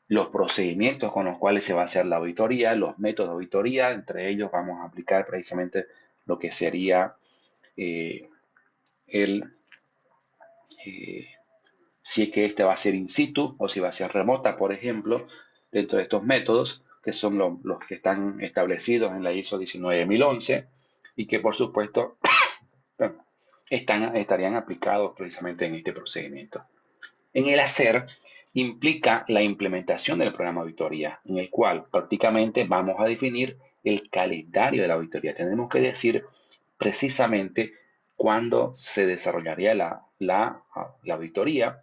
Los procedimientos con los cuales se va a hacer la auditoría, los métodos de auditoría, entre ellos vamos a aplicar precisamente lo que sería eh, el eh, si es que este va a ser in situ o si va a ser remota, por ejemplo, dentro de estos métodos, que son los que están establecidos en la ISO 19011 y que, por supuesto, estarían aplicados precisamente en este procedimiento. En el hacer implica la implementación del programa de auditoría, en el cual prácticamente vamos a definir el calendario de la auditoría. Tenemos que decir precisamente cuándo se desarrollaría la auditoría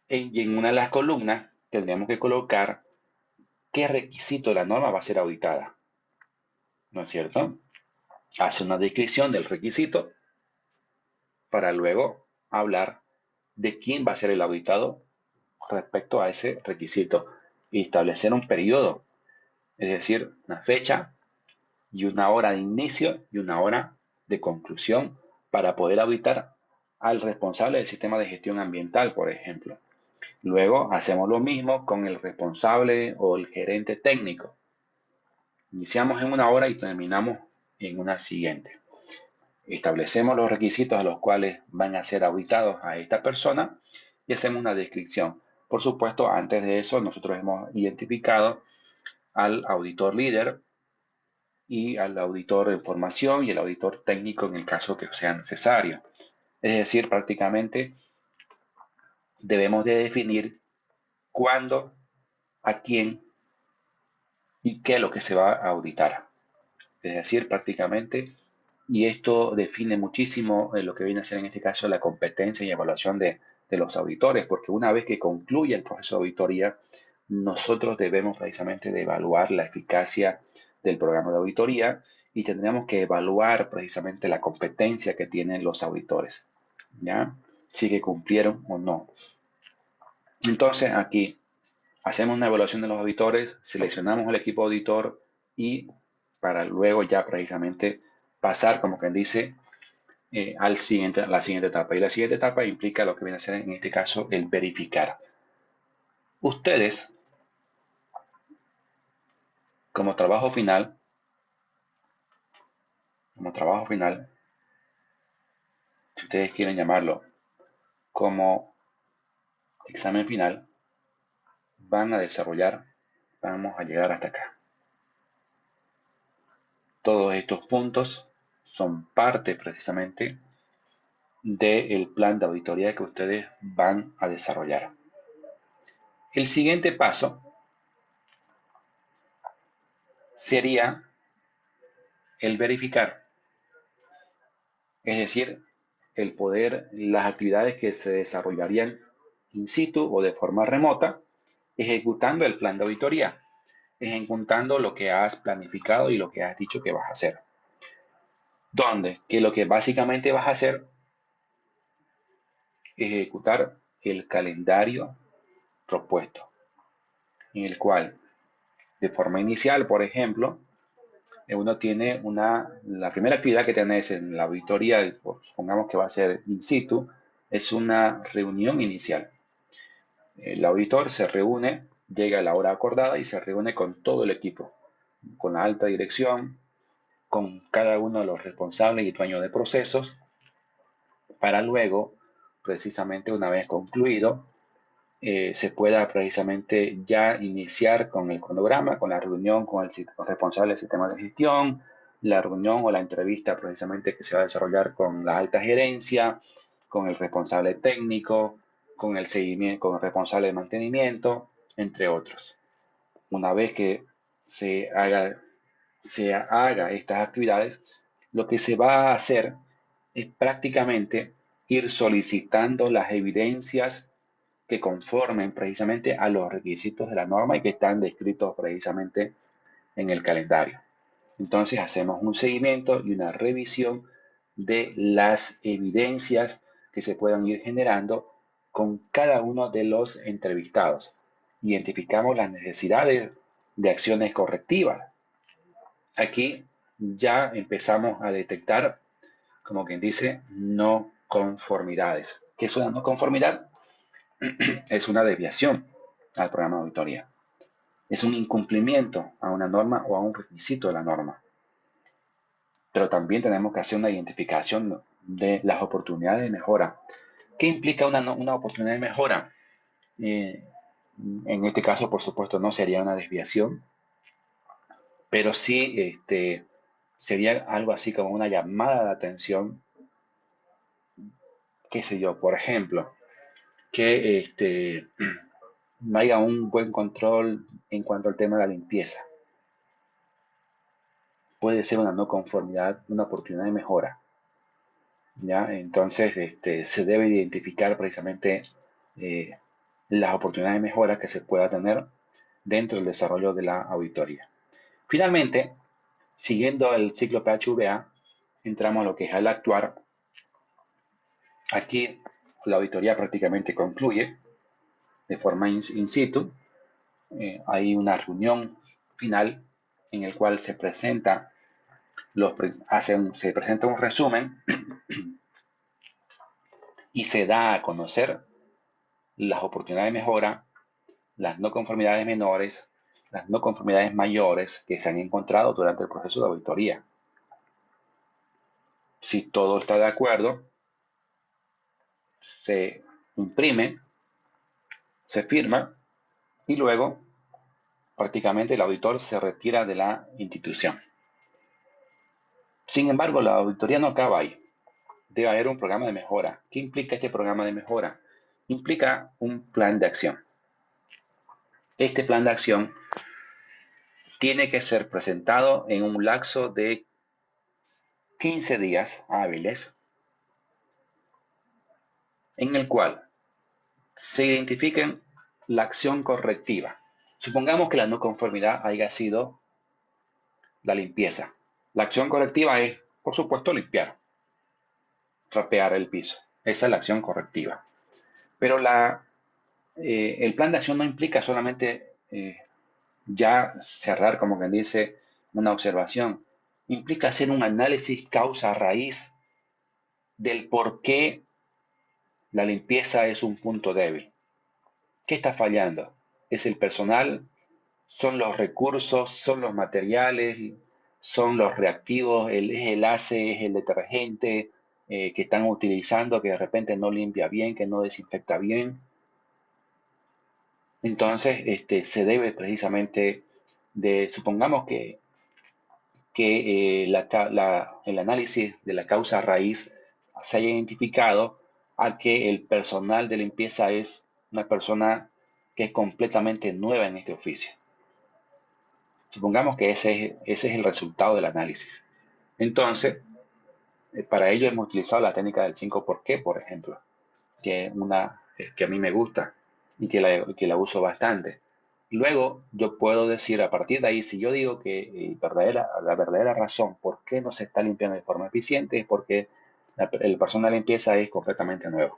y en una de las columnas tendríamos que colocar qué requisito de la norma va a ser auditada, ¿no es cierto? Hace una descripción del requisito para luego hablar de quién va a ser el auditado respecto a ese requisito y establecer un periodo, es decir, una fecha y una hora de inicio y una hora de conclusión para poder auditar al responsable del sistema de gestión ambiental, por ejemplo. Luego hacemos lo mismo con el responsable o el gerente técnico. Iniciamos en una hora y terminamos en una siguiente. Establecemos los requisitos a los cuales van a ser auditados a esta persona y hacemos una descripción. Por supuesto, antes de eso, nosotros hemos identificado al auditor líder y al auditor de formación y el auditor técnico en el caso que sea necesario. Es decir, prácticamente debemos de definir cuándo, a quién y qué es lo que se va a auditar. Es decir, prácticamente, y esto define muchísimo lo que viene a ser en este caso la competencia y evaluación de los auditores, porque una vez que concluye el proceso de auditoría, nosotros debemos precisamente de evaluar la eficacia del programa de auditoría y tendremos que evaluar precisamente la competencia que tienen los auditores, ¿ya? Si que cumplieron o no. Entonces aquí hacemos una evaluación de los auditores, seleccionamos el equipo auditor y para luego ya precisamente pasar, como quien dice, a la siguiente etapa. Y la siguiente etapa implica lo que viene a ser en este caso el verificar. Ustedes, como trabajo final, si ustedes quieren llamarlo como examen final, van a desarrollar, vamos a llegar hasta acá. Todos estos puntos son parte precisamente del plan de auditoría que ustedes van a desarrollar. El siguiente paso sería el verificar, es decir, el poder, las actividades que se desarrollarían in situ o de forma remota, ejecutando el plan de auditoría, ejecutando lo que has planificado y lo que has dicho que vas a hacer. Donde que lo que básicamente vas a hacer es ejecutar el calendario propuesto, en el cual de forma inicial, por ejemplo, uno tiene la primera actividad que tenés en la auditoría, pues, supongamos que va a ser in situ, es una reunión inicial. El auditor se reúne, llega a la hora acordada y se reúne con todo el equipo, con la alta dirección, con cada uno de los responsables y dueños de procesos, para luego, precisamente una vez concluido, se pueda precisamente ya iniciar con el cronograma, con la reunión con el responsable del sistema de gestión, la reunión o la entrevista precisamente que se va a desarrollar con la alta gerencia, con el responsable técnico, con el seguimiento, con el responsable de mantenimiento, entre otros. Una vez que se haga estas actividades, lo que se va a hacer es prácticamente ir solicitando las evidencias que conformen precisamente a los requisitos de la norma y que están descritos precisamente en el calendario. Entonces hacemos un seguimiento y una revisión de las evidencias que se puedan ir generando con cada uno de los entrevistados. Identificamos las necesidades de acciones correctivas. Aquí ya empezamos a detectar, como quien dice, no conformidades. ¿Qué es una no conformidad? Es una desviación al programa de auditoría. Es un incumplimiento a una norma o a un requisito de la norma. Pero también tenemos que hacer una identificación de las oportunidades de mejora. ¿Qué implica una oportunidad de mejora? Eh, en este caso, por supuesto, no sería una desviación, pero sí sería algo así como una llamada de atención, qué sé yo, por ejemplo, que no haya un buen control en cuanto al tema de la limpieza. Puede ser una no conformidad, una oportunidad de mejora, ¿ya? Entonces, se debe identificar precisamente eh, las oportunidades de mejora que se pueda tener dentro del desarrollo de la auditoría. Finalmente, siguiendo el ciclo PHVA, entramos a lo que es el actuar. Aquí la auditoría prácticamente concluye de forma in situ. Hay una reunión final en el cual se presenta se presenta un resumen y se da a conocer las oportunidades de mejora, las no conformidades menores, las no conformidades mayores que se han encontrado durante el proceso de auditoría. Si todo está de acuerdo, se imprime, se firma y luego prácticamente el auditor se retira de la institución. Sin embargo, la auditoría no acaba ahí. Debe haber un programa de mejora. ¿Qué implica este programa de mejora? Implica un plan de acción. Este plan de acción tiene que ser presentado en un lapso de 15 días hábiles, en el cual se identifiquen la acción correctiva. Supongamos que la no conformidad haya sido la limpieza. La acción correctiva es, por supuesto, limpiar, trapear el piso. Esa es la acción correctiva. Pero el plan de acción no implica solamente ya cerrar, como quien dice, una observación. Implica hacer un análisis causa-raíz del por qué la limpieza es un punto débil. ¿Qué está fallando? ¿Es el personal? ¿Son los recursos? ¿Son los materiales? ¿Son los reactivos? ¿Es el ACE? ¿Es el detergente que están utilizando que de repente no limpia bien, que no desinfecta bien? Entonces, se debe precisamente supongamos que el análisis de la causa raíz se haya identificado a que el personal de limpieza es una persona que es completamente nueva en este oficio. Supongamos que ese es el resultado del análisis. Entonces, para ello hemos utilizado la técnica del 5 por qué, por ejemplo, que es una que a mí me gusta y que la uso bastante. Luego, yo puedo decir a partir de ahí, si yo digo que la verdadera razón por qué no se está limpiando de forma eficiente es porque el personal de limpieza es completamente nuevo.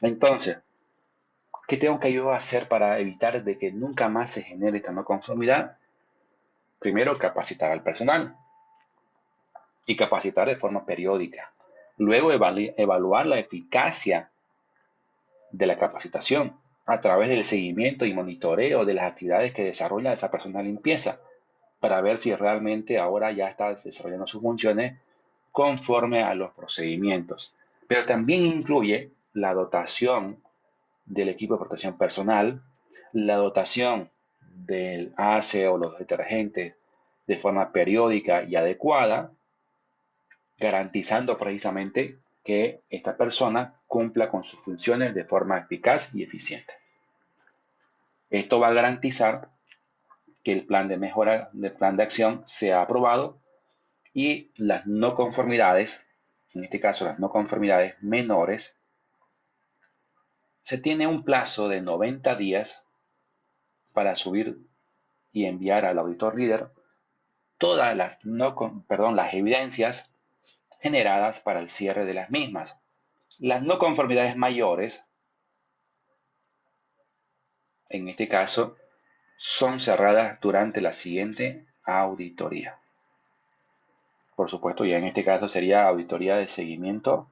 Entonces, ¿qué tengo que yo hacer para evitar de que nunca más se genere esta no conformidad? Primero, capacitar al personal. y capacitar de forma periódica. Luego evaluar la eficacia de la capacitación a través del seguimiento y monitoreo de las actividades que desarrolla esa persona de limpieza para ver si realmente ahora ya está desarrollando sus funciones conforme a los procedimientos. Pero también incluye la dotación del equipo de protección personal, la dotación del ACE o los detergentes de forma periódica y adecuada, garantizando precisamente que esta persona cumpla con sus funciones de forma eficaz y eficiente. Esto va a garantizar que el plan de mejora, el plan de acción sea aprobado y las no conformidades, en este caso las no conformidades menores, se tiene un plazo de 90 días para subir y enviar al auditor líder todas las, no, perdón, las evidencias generadas para el cierre de las mismas. Las no conformidades mayores, en este caso, son cerradas durante la siguiente auditoría. Por supuesto, ya en este caso sería auditoría de seguimiento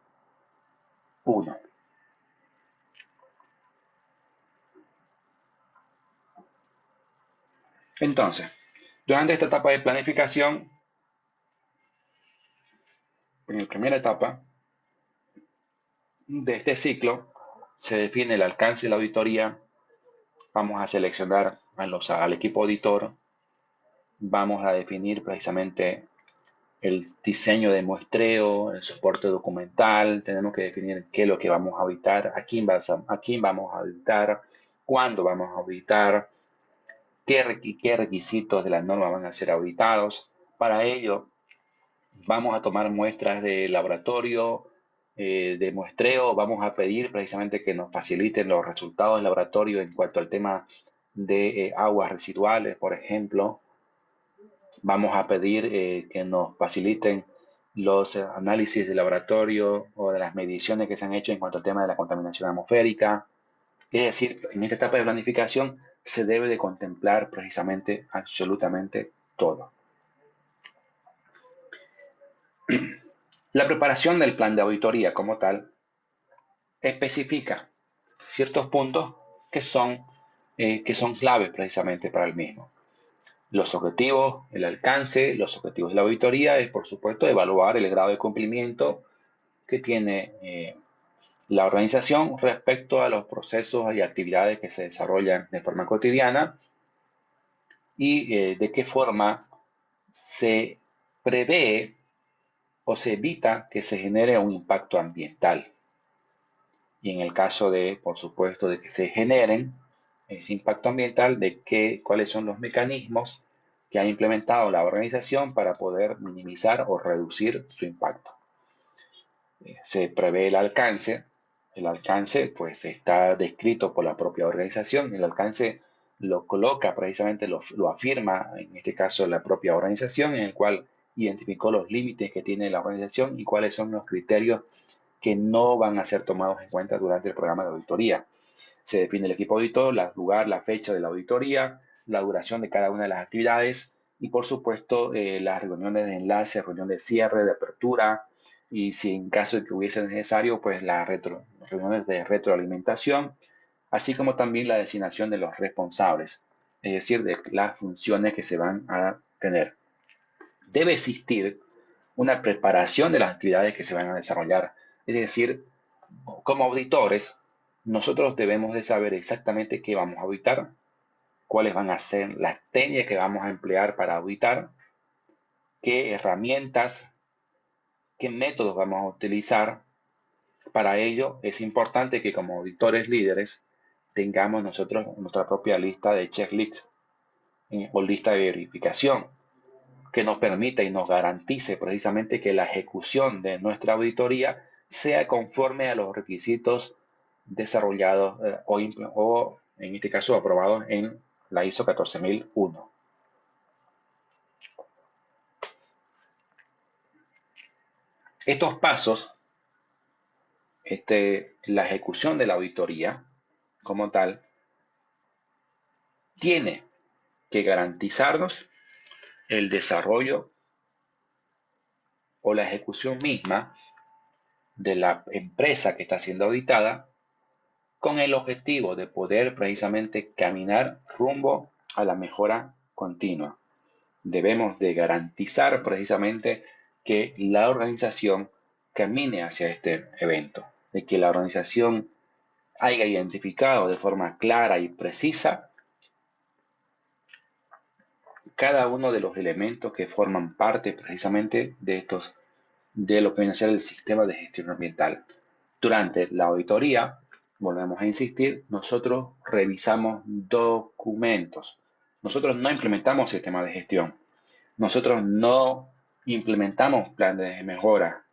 1. Entonces, durante esta etapa de planificación, en la primera etapa de este ciclo, se define el alcance de la auditoría, vamos a seleccionar al equipo auditor, vamos a definir precisamente el diseño de muestreo, el soporte documental, tenemos que definir qué es lo que vamos a auditar, a quién vamos a auditar, cuándo vamos a auditar, qué requisitos de la norma van a ser auditados. Para ello, vamos a tomar muestras de laboratorio, de muestreo, vamos a pedir precisamente que nos faciliten los resultados del laboratorio en cuanto al tema de aguas residuales, por ejemplo. Vamos a pedir que nos faciliten los análisis de laboratorio o de las mediciones que se han hecho en cuanto al tema de la contaminación atmosférica. Es decir, en esta etapa de planificación se debe de contemplar precisamente absolutamente todo. La preparación del plan de auditoría como tal especifica ciertos puntos que son claves precisamente para el mismo. Los objetivos, el alcance, los objetivos de la auditoría es, por supuesto, evaluar el grado de cumplimiento que tiene la organización respecto a los procesos y actividades que se desarrollan de forma cotidiana y de qué forma se prevé o se evita que se genere un impacto ambiental. Y en el caso de, por supuesto, de que se generen ese impacto ambiental, cuáles son los mecanismos que ha implementado la organización para poder minimizar o reducir su impacto. Se prevé el alcance pues está descrito por la propia organización, el alcance lo coloca precisamente, lo afirma en este caso la propia organización, en el cual identificó los límites que tiene la organización y cuáles son los criterios que no van a ser tomados en cuenta durante el programa de auditoría. Se define el equipo auditor, el lugar, la fecha de la auditoría, la duración de cada una de las actividades y, por supuesto, las reuniones de enlace, reuniones de cierre, de apertura y, si en caso de que hubiese necesario, pues las reuniones de retroalimentación, así como también la designación de los responsables, es decir, de las funciones que se van a tener. Debe existir una preparación de las actividades que se van a desarrollar. Es decir, como auditores, nosotros debemos de saber exactamente qué vamos a auditar, cuáles van a ser las técnicas que vamos a emplear para auditar, qué herramientas, qué métodos vamos a utilizar. Para ello es importante que como auditores líderes tengamos nosotros nuestra propia lista de checklists o lista de verificación que nos permita y nos garantice precisamente que la ejecución de nuestra auditoría sea conforme a los requisitos desarrollados o, en este caso, aprobados en la ISO 14001. Estos pasos, la ejecución de la auditoría como tal, tiene que garantizarnos el desarrollo o la ejecución misma de la empresa que está siendo auditada con el objetivo de poder precisamente caminar rumbo a la mejora continua. Debemos de garantizar precisamente que la organización camine hacia este evento, de que la organización haya identificado de forma clara y precisa cada uno de los elementos que forman parte precisamente de lo que viene a ser el sistema de gestión ambiental. Durante la auditoría, volvemos a insistir, nosotros revisamos documentos. Nosotros no implementamos sistemas de gestión. Nosotros no implementamos planes de mejora.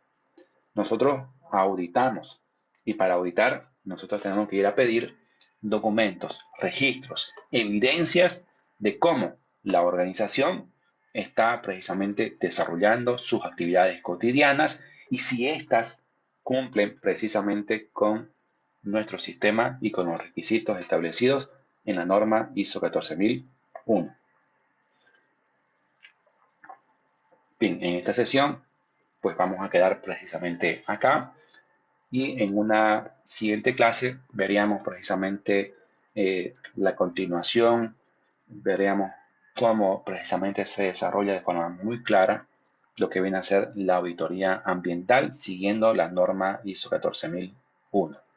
Nosotros auditamos. Y para auditar, nosotros tenemos que ir a pedir documentos, registros, evidencias de cómo la organización está precisamente desarrollando sus actividades cotidianas y si éstas cumplen precisamente con nuestro sistema y con los requisitos establecidos en la norma ISO 14001. Bien, en esta sesión pues vamos a quedar precisamente acá y en una siguiente clase veríamos precisamente la continuación, veríamos cómo precisamente se desarrolla de forma muy clara lo que viene a ser la auditoría ambiental siguiendo la norma ISO 14001.